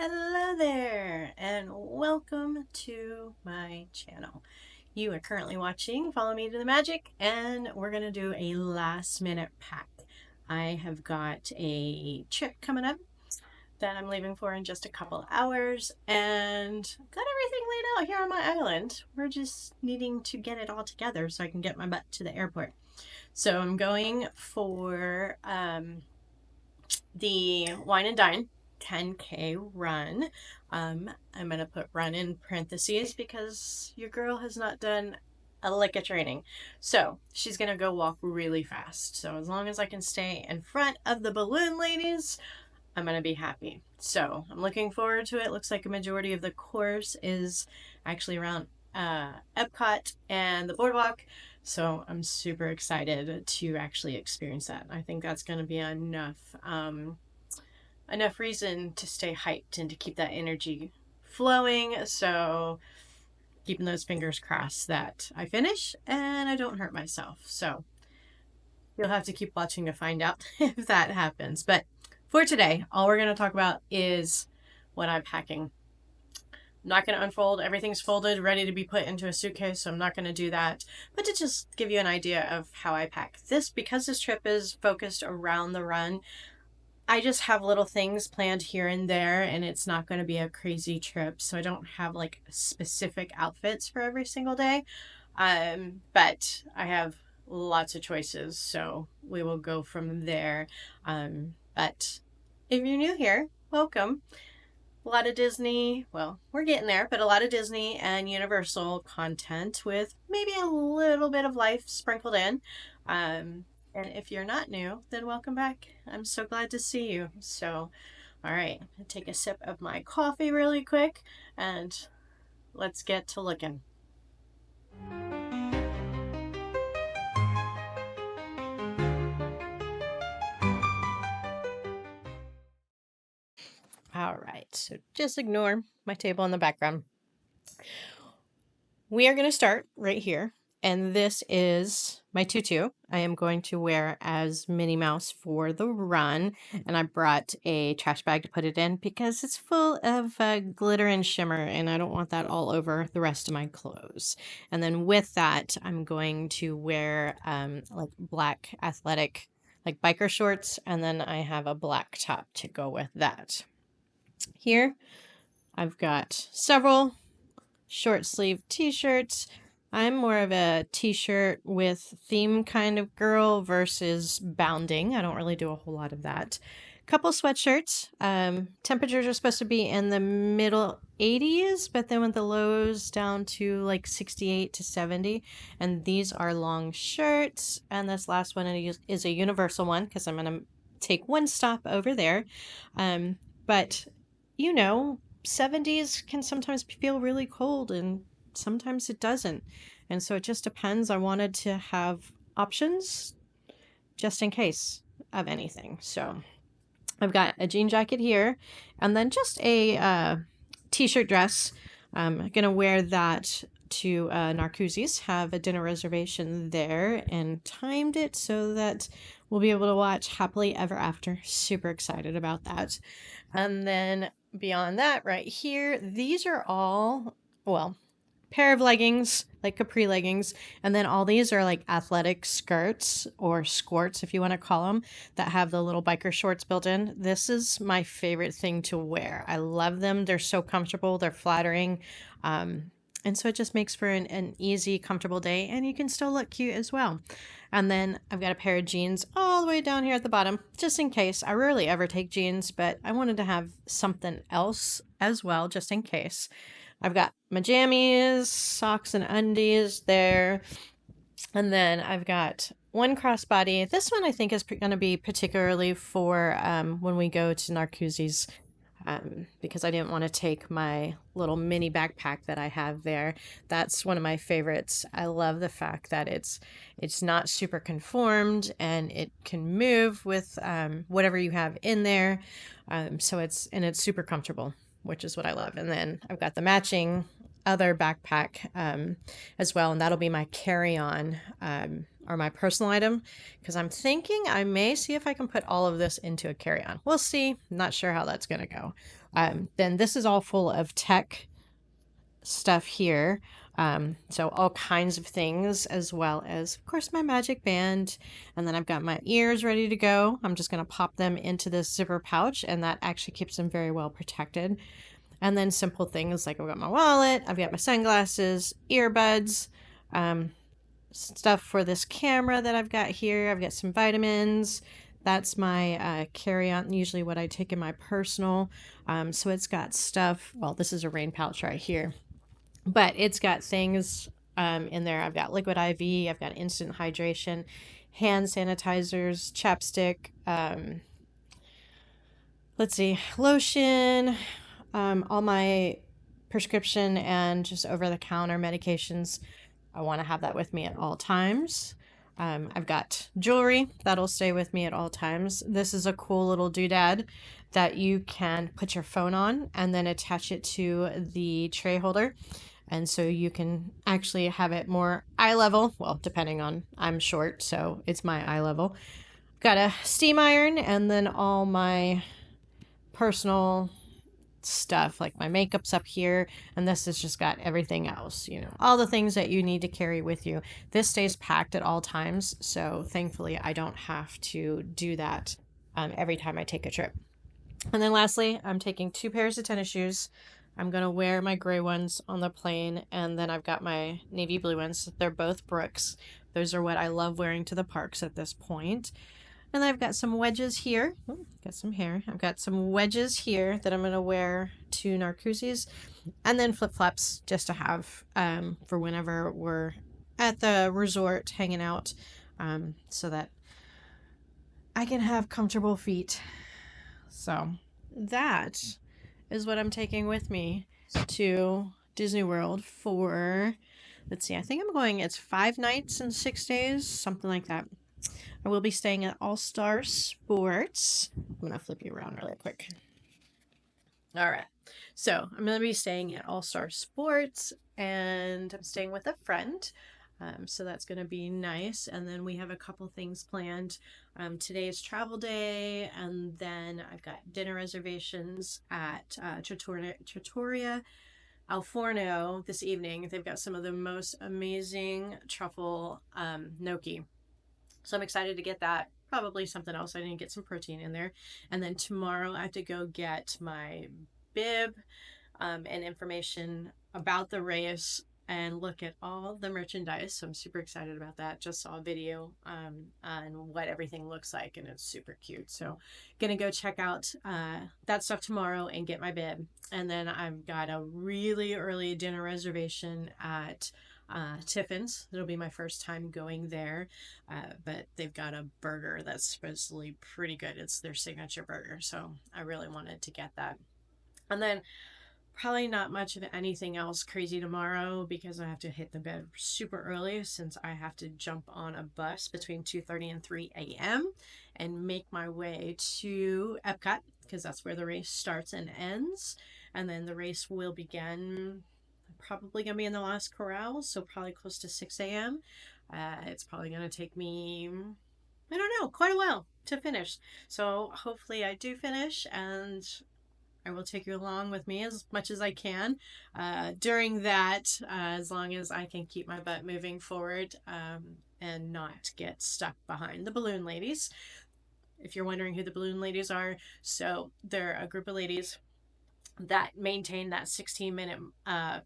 Hello there, and welcome to my channel. You are currently watching Follow Me to the Magic, and we're going to do a last minute pack. I have got a trip coming up that I'm leaving for in just a couple hours, and got everything laid out here on my island. We're just needing to get it all together so I can get my butt to the airport. So I'm going for the Wine and Dine 10K run. I'm going to put run in parentheses because your girl has not done a lick of training. So she's going to go walk really fast. So as long as I can stay in front of the balloon ladies, I'm going to be happy. So I'm looking forward to it. Looks like a majority of the course is actually around Epcot and the Boardwalk. So I'm super excited to actually experience that. I think that's going to be enough reason to stay hyped and to keep that energy flowing. So keeping those fingers crossed that I finish and I don't hurt myself. So you'll have to keep watching to find out if that happens. But for today, all we're going to talk about is what I'm packing. I'm not going to unfold. Everything's folded, ready to be put into a suitcase, so I'm not going to do that. But to just give you an idea of how I pack this, because this trip is focused around the run, I just have little things planned here and there, and it's not going to be a crazy trip. So I don't have like specific outfits for every single day. But I have lots of choices, so we will go from there. But if you're new here, welcome. A lot of Disney, well, we're getting there, but a lot of Disney and Universal content with maybe a little bit of life sprinkled in. And if you're not new, then welcome back. I'm so glad to see you. So, all right, take a sip of my coffee really quick and let's get to looking. All right, so just ignore my table in the background. We are going to start right here, and this is my tutu. I am going to wear as Minnie Mouse for the run, and I brought a trash bag to put it in because it's full of glitter and shimmer, and I don't want that all over the rest of my clothes. And then with that, I'm going to wear like black athletic, like biker shorts, and then I have a black top to go with that. Here, I've got several short sleeve t-shirts. I'm more of a t-shirt with theme kind of girl versus bounding. I don't really do a whole lot of that. Couple sweatshirts. Temperatures are supposed to be in the middle 80s, but then with the lows down to like 68 to 70. And these are long shirts. And this last one is a universal one because I'm going to take one stop over there. But you know, 70s can sometimes feel really cold and sometimes it doesn't. And so it just depends. I wanted to have options just in case of anything. So I've got a jean jacket here and then just a t-shirt dress. I'm going to wear that to Narcoossee's, have a dinner reservation there and timed it so that we'll be able to watch Happily Ever After. Super excited about that. And then beyond that, right here, these are all, well, pair of leggings, like capri leggings, and then all these are like athletic skirts or skirts, if you want to call them, that have the little biker shorts built in. This is my favorite thing to wear. I love them. They're so comfortable. They're flattering. And so it just makes for an easy, comfortable day, and you can still look cute as well. And then I've got a pair of jeans all the way down here at the bottom, just in case. I rarely ever take jeans, but I wanted to have something else as well, just in case. I've got my jammies, socks and undies there. And then I've got one crossbody. This one I think is going to be particularly for when we go to Narcoossee's, because I didn't want to take my little mini backpack that I have there. That's one of my favorites. I love the fact that it's not super conformed and it can move with whatever you have in there. So it's super comfortable, which is what I love. And then I've got the matching other backpack as well, and that'll be my carry-on or my personal item, because I'm thinking I may see if I can put all of this into a carry-on. We'll see. Not sure how that's going to go. Then this is all full of tech stuff here. So all kinds of things, as well as, of course, my magic band. And then I've got my ears ready to go. I'm just going to pop them into this zipper pouch, and that actually keeps them very well protected. And then simple things like I've got my wallet, I've got my sunglasses, earbuds, stuff for this camera that I've got here. I've got some vitamins. That's my carry-on, usually what I take in my personal. So it's got stuff. Well, this is a rain pouch right here, but it's got things in there. I've got liquid IV, I've got instant hydration, hand sanitizers, chapstick, let's see, lotion, all my prescription and just over-the-counter medications. I want to have that with me at all times. I've got jewelry that'll stay with me at all times. This is a cool little doodad that you can put your phone on and then attach it to the tray holder. And so you can actually have it more eye level. Well, depending on, I'm short, so it's my eye level. Got a steam iron, and then all my personal stuff, like my makeup's up here, and this has just got everything else, all the things that you need to carry with you. This stays packed at all times, so thankfully I don't have to do that every time I take a trip. And then lastly, I'm taking 2 pairs of tennis shoes. I'm going to wear my gray ones on the plane, and then I've got my navy blue ones. They're both Brooks. Those are what I love wearing to the parks at this point. And I've got some wedges here. Ooh, got some hair. I've got some wedges here that I'm going to wear to Narcoossee's, and then flip-flops just to have for whenever we're at the resort hanging out, so that I can have comfortable feet. So that is what I'm taking with me to Disney World for, let's see, I think I'm going, it's 5 nights and 6 days, something like that. I will be staying at All Star Sports. I'm going to flip you around really quick. All right. So I'm going to be staying at All Star Sports, and I'm staying with a friend. So that's going to be nice. And then we have a couple things planned. Today is travel day, and then I've got dinner reservations at Trattoria al Forno this evening. They've got some of the most amazing truffle gnocchi. So I'm excited to get that. Probably something else. I need to get some protein in there. And then tomorrow I have to go get my bib and information about the race and look at all the merchandise. So I'm super excited about that. Just saw a video on what everything looks like, and it's super cute. So gonna go check out that stuff tomorrow and get my bib. And then I've got a really early dinner reservation at Tiffin's. It'll be my first time going there, but they've got a burger that's supposedly pretty good. It's their signature burger, so I really wanted to get that. And then probably not much of anything else crazy tomorrow, because I have to hit the bed super early, since I have to jump on a bus between 2:30 and 3 a.m. and make my way to Epcot, because that's where the race starts and ends. And then the race will begin probably going to be in the last corral, so probably close to 6 a.m. It's probably going to take me, I don't know, quite a while to finish. So hopefully I do finish, and I will take you along with me as much as I can during that, as long as I can keep my butt moving forward and not get stuck behind the balloon ladies. If you're wondering who the balloon ladies are, so they're a group of ladies that maintain that 16-minute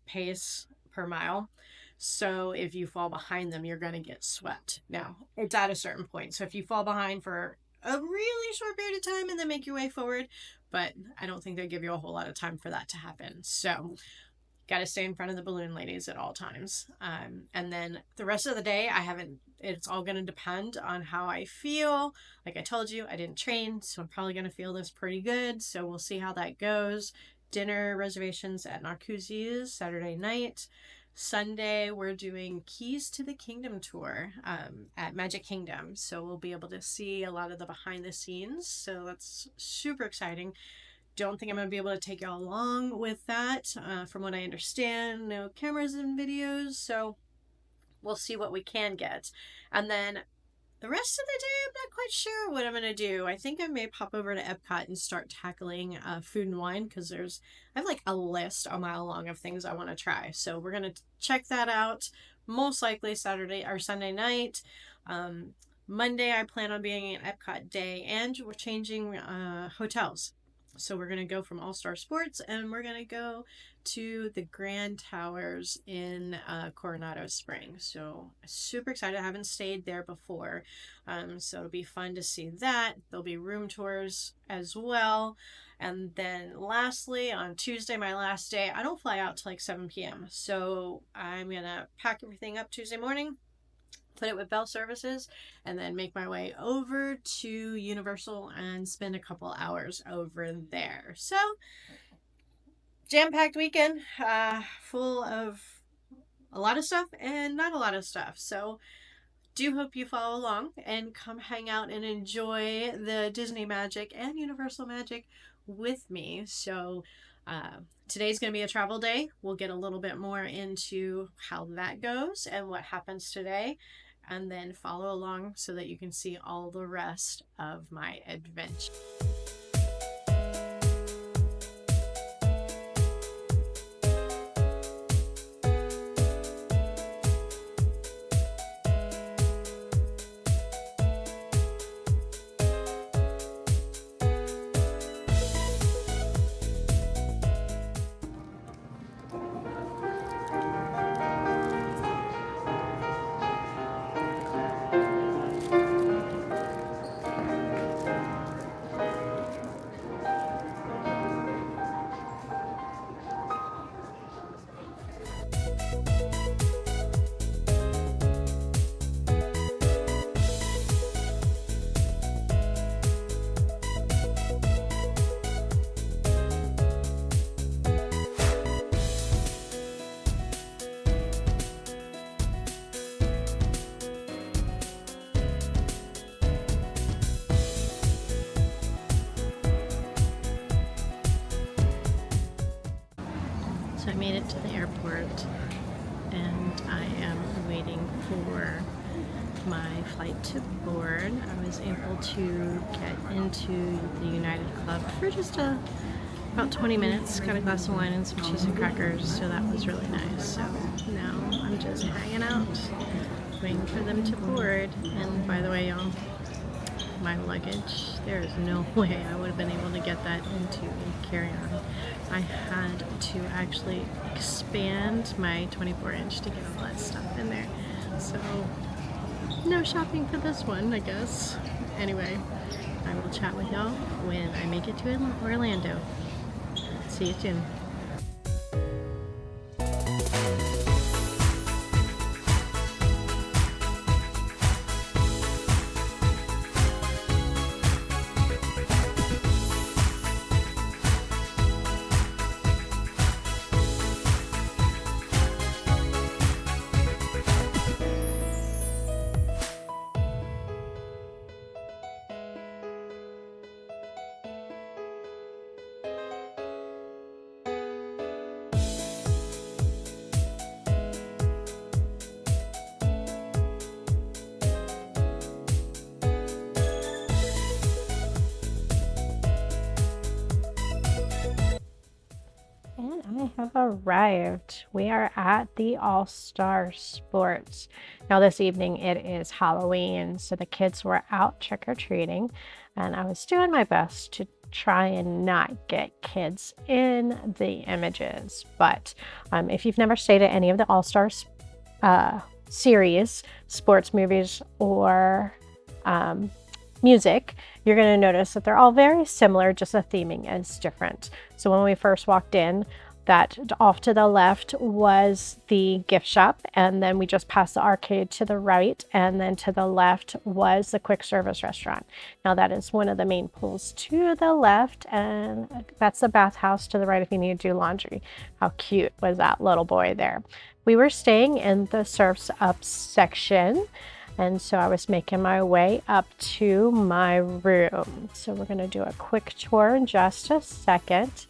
pace per mile. So if you fall behind them, you're going to get swept. Now, it's at a certain point. So if you fall behind for a really short period of time and then make your way forward, but I don't think they give you a whole lot of time for that to happen. So got to stay in front of the balloon ladies at all times. And then the rest of the day, it's all going to depend on how I feel. Like I told you, I didn't train, so I'm probably going to feel this pretty good. So we'll see how that goes. Dinner reservations at Narcoossee's Saturday night. Sunday, we're doing Keys to the Kingdom tour at Magic Kingdom. So we'll be able to see a lot of the behind the scenes. So that's super exciting. Don't think I'm going to be able to take y'all along with that. From what I understand, no cameras and videos. So we'll see what we can get. And then the rest of the day, I'm not quite sure what I'm going to do. I think I may pop over to Epcot and start tackling food and wine, because I have like a list a mile long of things I want to try. So we're going to check that out most likely Saturday or Sunday night. Monday, I plan on being at Epcot day, and we're changing hotels. So we're going to go from All Star Sports, and we're going to go to the Grand Towers in Coronado Springs. So super excited. I haven't stayed there before. So it'll be fun to see that. There'll be room tours as well. And then lastly, on Tuesday, my last day, I don't fly out till like 7 p.m. So I'm going to pack everything up Tuesday morning, put it with Bell Services, and then make my way over to Universal and spend a couple hours over there. So, jam-packed weekend, full of a lot of stuff and not a lot of stuff. So, do hope you follow along and come hang out and enjoy the Disney magic and Universal magic with me. So, today's going to be a travel day. We'll get a little bit more into how that goes and what happens today, and then follow along so that you can see all the rest of my adventure. So I made it to the airport, and I am waiting for my flight to board. I was able to get into the United Club for just about 20 minutes, got a glass of wine and some cheese and crackers, so that was really nice. So now I'm just hanging out, waiting for them to board. And by the way, y'all, my luggage, there is no way I would have been able to get that into a carry-on. I had to actually expand my 24-inch to get all that stuff in there. So no shopping for this one, I guess. Anyway, I will chat with y'all when I make it to Orlando. See you soon. I have arrived. We are at the All Star Sports. Now this evening it is Halloween, so the kids were out trick-or-treating, and I was doing my best to try and not get kids in the images. But if you've never stayed at any of the All Stars series, sports movies, or music, you're going to notice that they're all very similar, just the theming is different. So when we first walked in, that off to the left was the gift shop, and then we just passed the arcade to the right, and then to the left was the quick service restaurant. Now that is one of the main pools to the left, and that's the bathhouse to the right if you need to do laundry. How cute was that little boy there? We were staying in the Surf's Up section, and so I was making my way up to my room. So we're going to do a quick tour in just a second.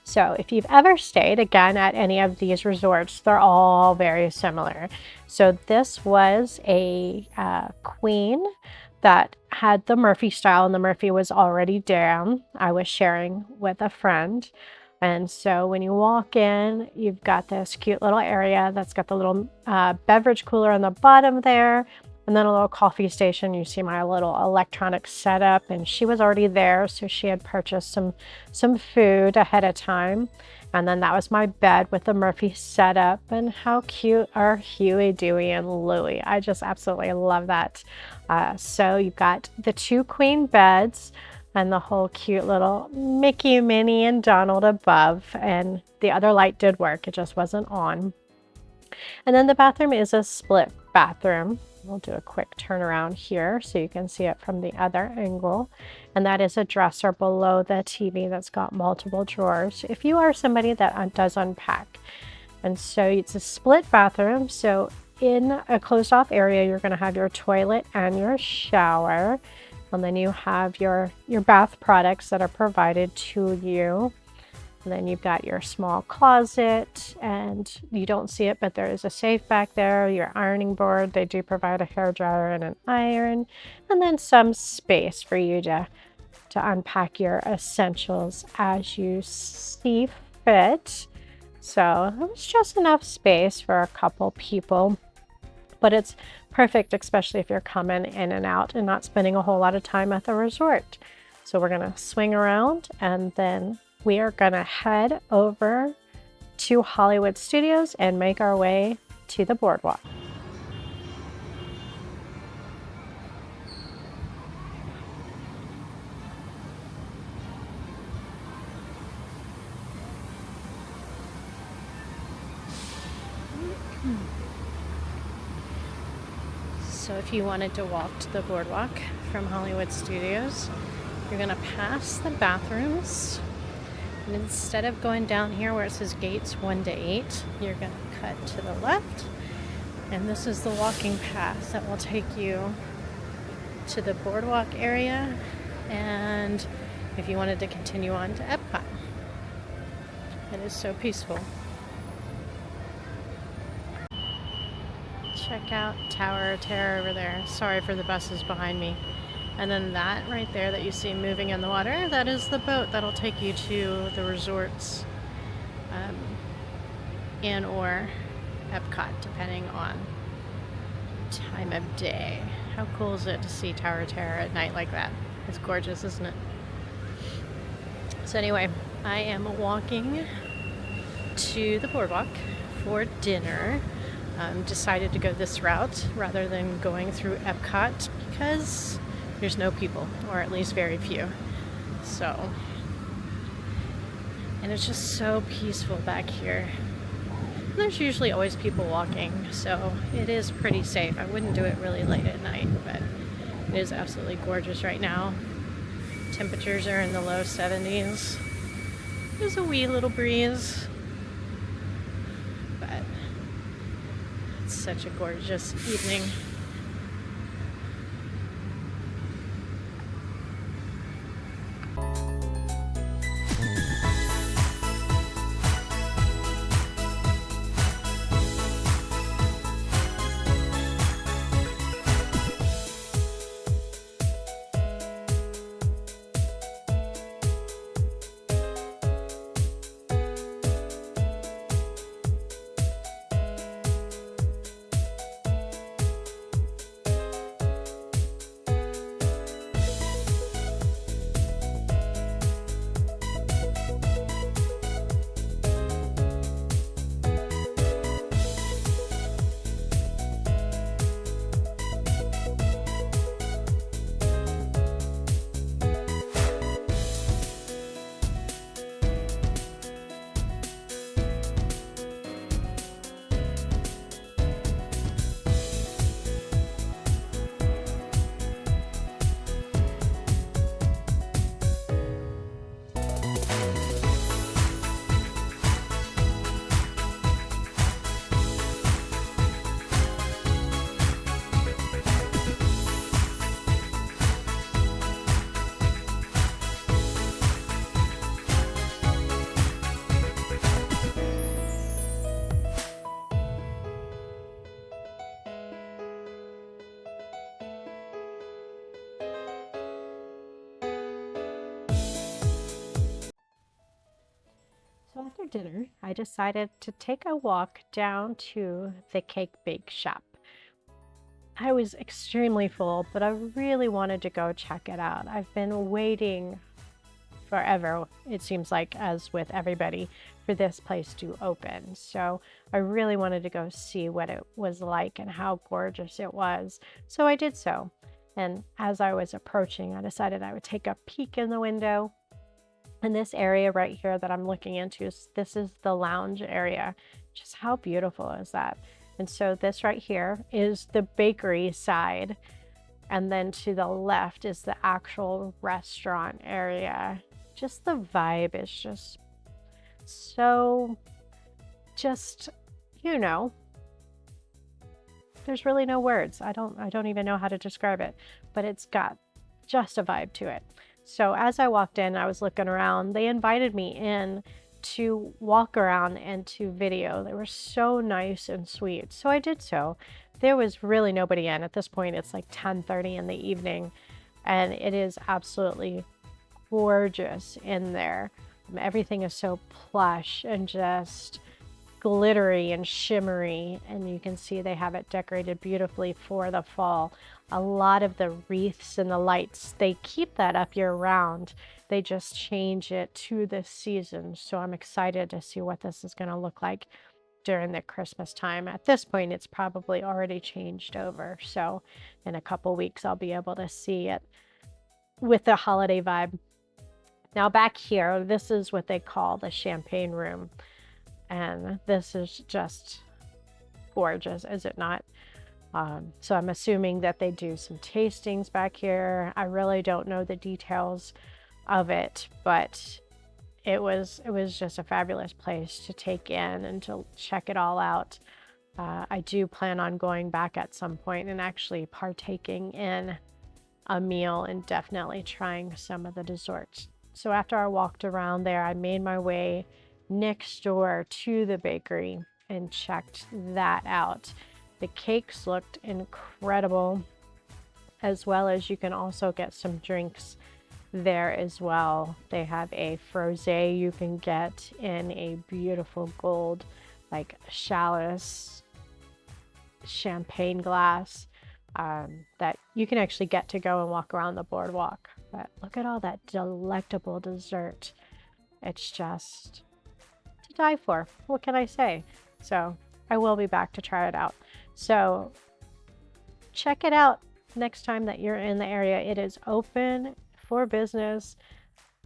So if you've ever stayed again at any of these resorts, they're all very similar. So this was a queen that had the Murphy style, and the Murphy was already down. I was sharing with a friend. And so when you walk in, you've got this cute little area that's got the little beverage cooler on the bottom there, and then a little coffee station. You see my little electronic setup, and she was already there, so she had purchased some food ahead of time. And then that was my bed with the Murphy setup. And how cute are Huey, Dewey, and Louie? I just absolutely love that. So you've got the 2 queen beds and the whole cute little Mickey, Minnie, and Donald above. And the other light did work, it just wasn't on. And then the bathroom is a split bathroom. We'll do a quick turnaround here so you can see it from the other angle. And that is a dresser below the TV that's got multiple drawers if you are somebody that does unpack. And so it's a split bathroom. So in a closed off area, you're going to have your toilet and your shower. And then you have your bath products that are provided to you. And then you've got your small closet, and you don't see it, but there is a safe back there, your ironing board. They do provide a hairdryer and an iron, and then some space for you to unpack your essentials as you see fit. So it was just enough space for a couple people, but it's perfect, especially if you're coming in and out and not spending a whole lot of time at the resort. So we're gonna swing around, and then we are gonna head over to Hollywood Studios and make our way to the boardwalk. So if you wanted to walk to the boardwalk from Hollywood Studios, you're gonna pass the bathrooms. And instead of going down here where it says gates 1 to 8, you're going to cut to the left. And this is the walking path that will take you to the boardwalk area. And if you wanted to continue on to Epcot, it is so peaceful. Check out Tower of Terror over there. Sorry for the buses behind me. And then that right there that you see moving in the water, that is the boat that'll take you to the resorts and or Epcot, depending on time of day. How cool is it to see Tower of Terror at night like that? It's gorgeous, isn't it? So anyway, I am walking to the boardwalk for dinner. Decided to go this route rather than going through Epcot because there's no people, or at least very few. So, and it's just so peaceful back here. There's usually always people walking, so it is pretty safe. I wouldn't do it really late at night, but it is absolutely gorgeous right now. Temperatures are in the low 70s. There's a wee little breeze, but it's such a gorgeous evening. after dinner, I decided to take a walk down to the cake bake shop. I was extremely full, but I really wanted to go check it out. I've been waiting forever, it seems like, as with everybody, for this place to open. So I really wanted to go see what it was like and how gorgeous it was. So I did so. And as I was approaching, I decided I would take a peek in the window. And this area right here that I'm looking into, this is the lounge area. Just how beautiful is that? And so this right here is the bakery side. And then to the left is the actual restaurant area. Just the vibe is just so, you know, there's really no words. I don't even know how to describe it, but it's got just a vibe to it. So as I walked in, I was looking around. They invited me in to walk around and to video. They were so nice and sweet. So I did so. There was really nobody in. At this point, it's like 10:30 in the evening, and it is absolutely gorgeous in there. Everything is so plush and just glittery and shimmery, and you can see they have it decorated beautifully for the fall. A lot of the wreaths and the lights, they keep that up year round. They just change it to the season. So I'm excited to see what this is going to look like during the Christmas time. At this point, it's probably already changed over. So in a couple weeks, I'll be able to see it with the holiday vibe. Now back here, this is what they call the champagne room. And this is just gorgeous, is it not? So I'm assuming that they do some tastings back here. I really don't know the details of it, but it was just a fabulous place to take in and to check it all out. I do plan on going back at some point and actually partaking in a meal and definitely trying some of the desserts. So after I walked around there, I made my way next door to the bakery and checked that out. The cakes looked incredible, as well as you can also get some drinks there as well. They have a frosé you can get in a beautiful gold, like chalice champagne glass that you can actually get to go and walk around the boardwalk. But look at all that delectable dessert. It's just to die for. What can I say? So I will be back to try it out. So check it out next time that you're in the area. It is open for business,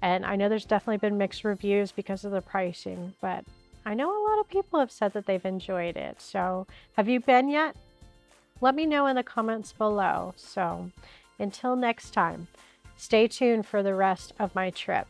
and I know there's definitely been mixed reviews because of the pricing, but I know a lot of people have said that they've enjoyed it. So have you been yet? Let me know in the comments below. So until next time, stay tuned for the rest of my trip.